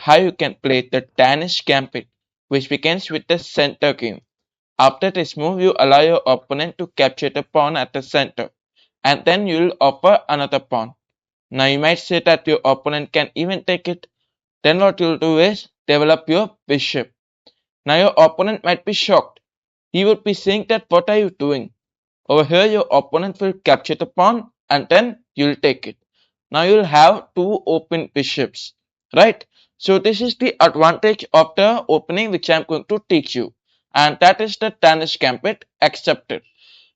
how you can play the Danish Gambit, which begins with the center game. After this move, you allow your opponent to capture the pawn at the center, and then you'll offer another pawn. Now you might say that your opponent can even take it. Then what you'll do is develop your bishop. Now your opponent might be shocked. He would be saying that what are you doing? Over here your opponent will capture the pawn and then you'll take it. Now you'll have two open bishops, right? So this is the advantage of the opening which I'm going to teach you, and that is the Danish Gambit accepted.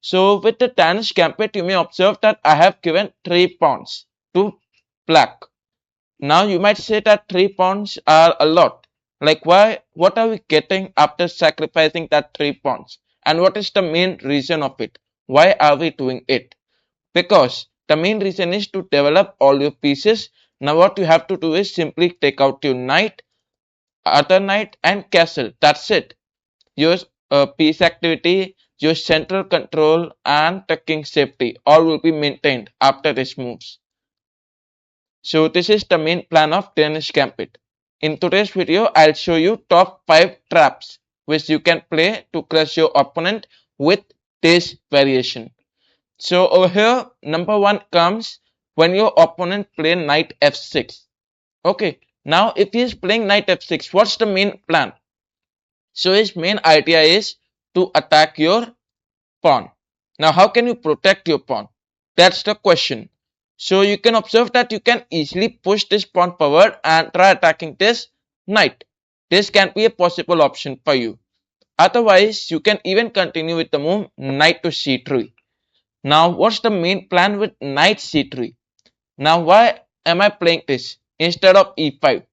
So with the Danish Gambit, you may observe that I have given 3 pawns to black. Now you might say that 3 pawns are a lot. Like why? What are we getting after sacrificing that 3 pawns? And what is the main reason of it? Why are we doing it? Because the main reason is to develop all your pieces. Now what you have to do is simply take out your knight, other knight and castle. That's it. Your piece activity, your central control and the king safety all will be maintained after these moves. So this is the main plan of Danish Gambit. In today's video, I'll show you top 5 traps which you can play to crush your opponent with this variation. So over here, number 1 comes when your opponent play knight f6. Okay, now if he is playing knight f6, what's the main plan? So his main idea is to attack your pawn. Now how can you protect your pawn? That's the question. So you can observe that you can easily push this pawn forward and try attacking this knight. This can be a possible option for you. Otherwise, you can even continue with the move knight to c3. Now what's the main plan with knight c3? Now why am I playing this instead of e5?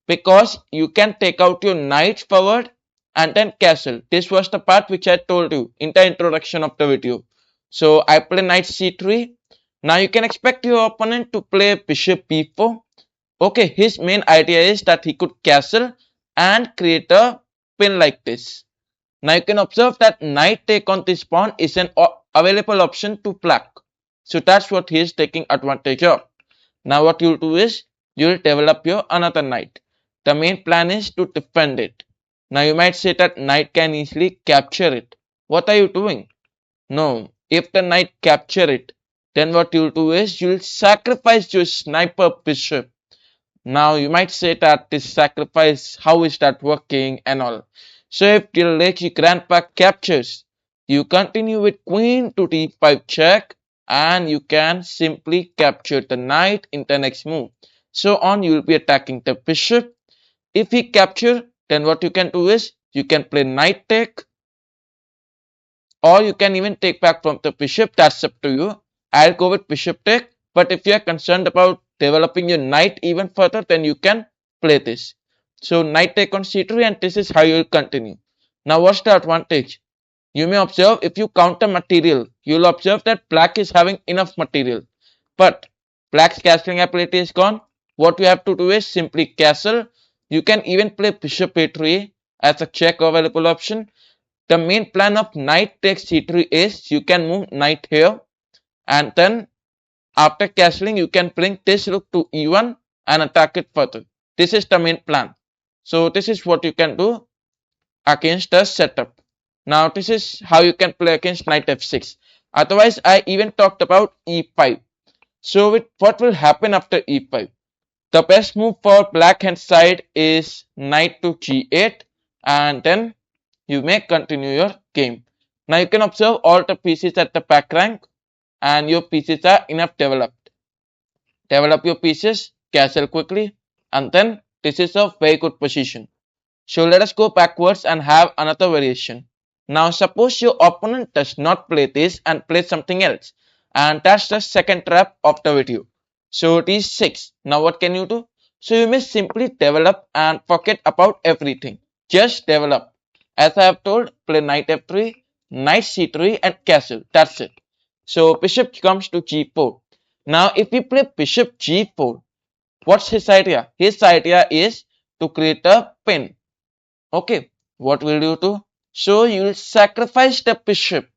Because you can take out your knight forward and then castle. This was the part which I told you in the introduction of the video. So I play knight c3. Now you can expect your opponent to play bishop b4. Okay, his main idea is that he could castle and create a pin like this. Now you can observe that knight take on this pawn is an available option to black. So that's what he is taking advantage of. Now what you'll do is you'll develop your another knight. The main plan is to defend it. Now you might say that knight can easily capture it. What are you doing? No, if the knight capture it, then what you'll do is you'll sacrifice your sniper bishop. Now you might say that this sacrifice, how is that working and all. So if the Lechi grandpa captures, you continue with queen to d5 check and you can simply capture the knight in the next move. So on you will be attacking the bishop. If he capture, then what you can do is you can play knight take, or you can even take back from the bishop. That's up to you. I'll go with bishop take, but if you are concerned about developing your knight even further, then you can play this. So knight take on c3 and this is how you will continue. Now what's the advantage? You may observe if you count the material, you'll observe that black is having enough material. But black's castling ability is gone. What you have to do is simply castle. You can even play bishop a3 as a check available option. The main plan of knight takes c3 is you can move knight here and then after castling you can bring this rook to e1 and attack it further. This is the main plan. So this is what you can do against the setup. Now this is how you can play against knight f6. Otherwise I even talked about e5. So with what will happen after e5? The best move for black hand side is knight to g8 and then you may continue your game. Now you can observe all the pieces at the back rank and your pieces are enough developed. Develop your pieces, castle quickly, and then this is a very good position. So let us go backwards and have another variation. Now suppose your opponent does not play this and play something else, and that's the second trap of the video. So it is 6. Now what can you do? So you may simply develop and forget about everything. Just develop. As I have told, play knight f3, knight c3 and castle. That's it. So bishop comes to g4. Now if we play bishop g4, what's his idea? His idea is to create a pin. Okay, what will you do? So you will sacrifice the bishop.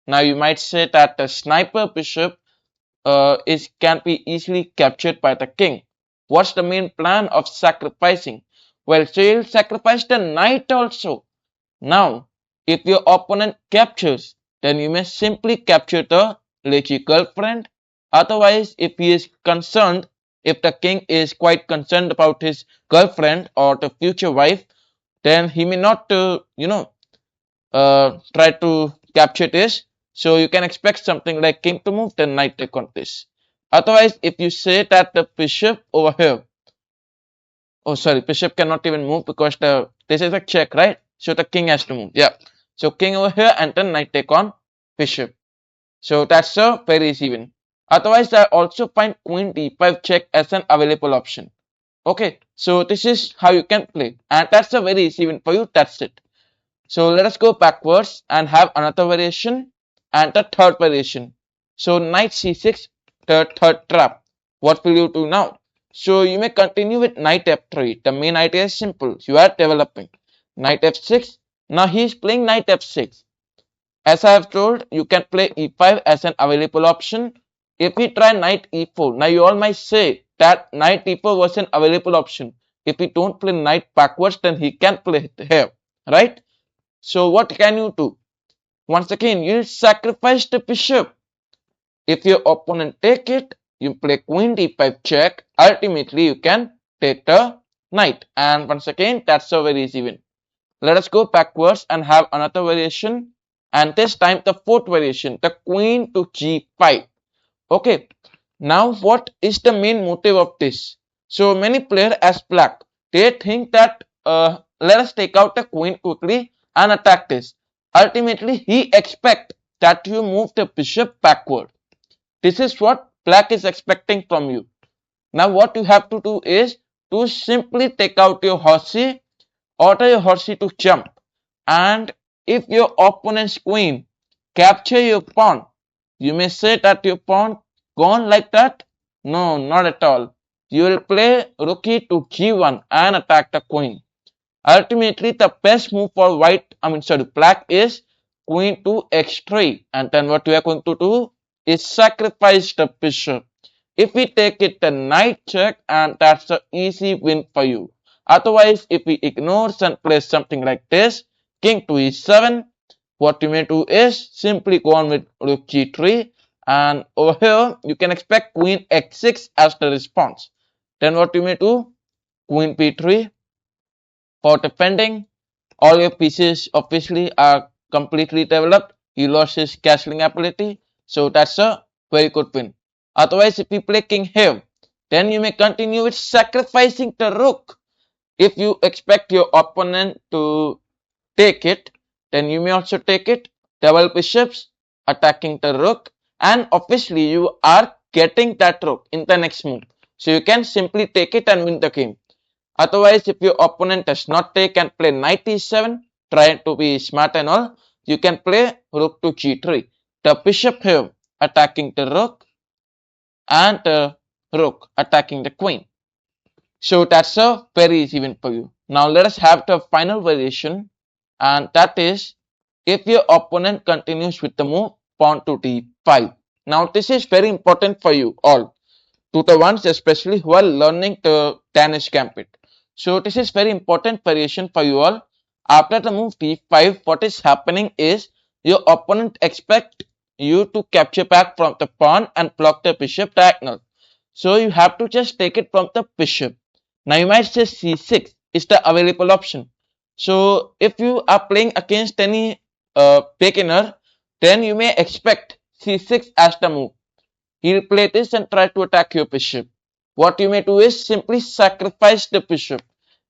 Now you might say that the sniper bishop can be easily captured by the king. What's the main plan of sacrificing? Well, so you'll sacrifice the knight also. Now, if your opponent captures, then you may simply capture the leachy girlfriend. Otherwise, if he is concerned, if the king is quite concerned about his girlfriend or the future wife, then he may not, try to capture this. So you can expect something like king to move, then knight take on this. Otherwise, if you say that the bishop over here, oh sorry, bishop cannot even move because this is a check, right? So the king has to move. Yeah. So king over here and then knight take on bishop. So that's a very easy win. Otherwise, I also find queen d5 check as an available option. Okay, so this is how you can play, and that's a very easy win for you. That's it. So let us go backwards and have another variation and the third variation. So knight c6, the third trap. What will you do now? So you may continue with knight f3. The main idea is simple. You are developing. Knight f6. Now he is playing knight f6. As I have told, you can play e5 as an available option. If we try knight e4, now you all might say that knight e4 was an available option. If we don't play knight backwards, then he can play it here, right? So what can you do? Once again, you sacrifice the bishop. If your opponent take it, you play queen d5 check. Ultimately, you can take the knight. And once again, that's a very easy win. Let us go backwards and have another variation. And this time, the fourth variation, the queen to g5. Okay, now what is the main motive of this? So many players as black, they think that let us take out the queen quickly and attack this. Ultimately, he expect that you move the bishop backward. This is what black is expecting from you. Now what you have to do is to simply take out your horsey, order your horsey to jump, and if your opponent's queen capture your pawn, you may say that your pawn gone like that. No, not at all. You will play rook to g1 and attack the queen. Ultimately, the best move for black is queen to x3, and then what we are going to do is sacrifice the bishop. If we take it, the knight check, and that's an easy win for you. Otherwise, if we ignore and play something like this, king to e7, what you may do is simply go on with rook g3, and over here you can expect queen x6 as the response. Then what you may do, queen b3 for defending. All your pieces obviously are completely developed. He lost his castling ability, so that's a very good win. Otherwise, if you play king here, then you may continue with sacrificing the rook. If you expect your opponent to take it, then you may also take it. Double bishops attacking the rook, and obviously you are getting that rook in the next move. So you can simply take it and win the game. Otherwise, if your opponent does not take and play knight e7, try to be smart and all, you can play rook to g3. The bishop here attacking the rook and the rook attacking the queen. So that's a very easy win for you. Now let us have the final variation, and that is if your opponent continues with the move pawn to d5. Now this is very important for you all, to the ones especially who are learning the Danish Gambit. So this is very important variation for you all. After the move d5, what is happening is your opponent expect you to capture back from the pawn and block the bishop diagonal. So you have to just take it from the bishop. Now you might say c6 is the available option. So if you are playing against any beginner, then you may expect c6 as the move. He'll play this and try to attack your bishop. What you may do is simply sacrifice the bishop.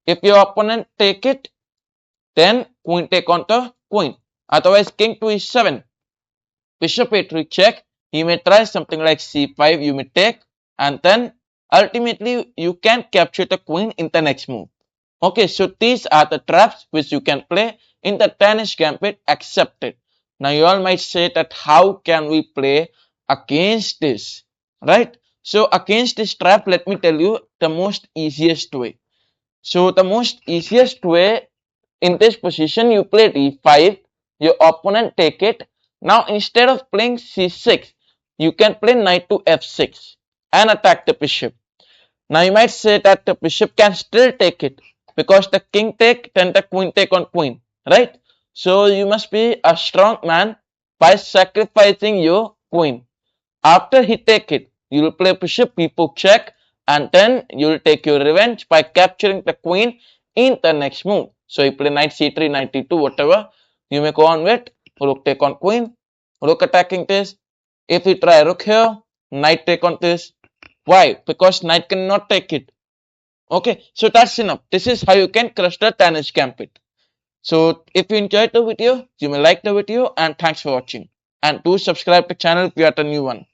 If your opponent take it, then queen take on the queen. Otherwise, king to e7, bishop a3 check. He may try something like c5, you may take, and then ultimately you can capture the queen in the next move. Okay, so these are the traps which you can play in the Danish Gambit accepted. Now you all might say that how can we play against this, right? So against this trap, let me tell you the most easiest way. So the most easiest way, in this position you play d5, your opponent take it. Now instead of playing c6, you can play knight to f6 and attack the bishop. Now you might say that the bishop can still take it. because the king take, then the queen take on queen, right? So you must be a strong man by sacrificing your queen. After he take it, you will play bishop b4 check, and then you will take your revenge by capturing the queen in the next move. So you play knight c3, knight d2, whatever you may go on with. Rook take on queen, rook attacking this. If you try rook here, knight take on this. Why? Because knight cannot take it. Okay, so that's enough. This is how you can crush the Danish Gambit. So if you enjoyed the video, you may like the video, and thanks for watching. And do subscribe to the channel if you are the new one.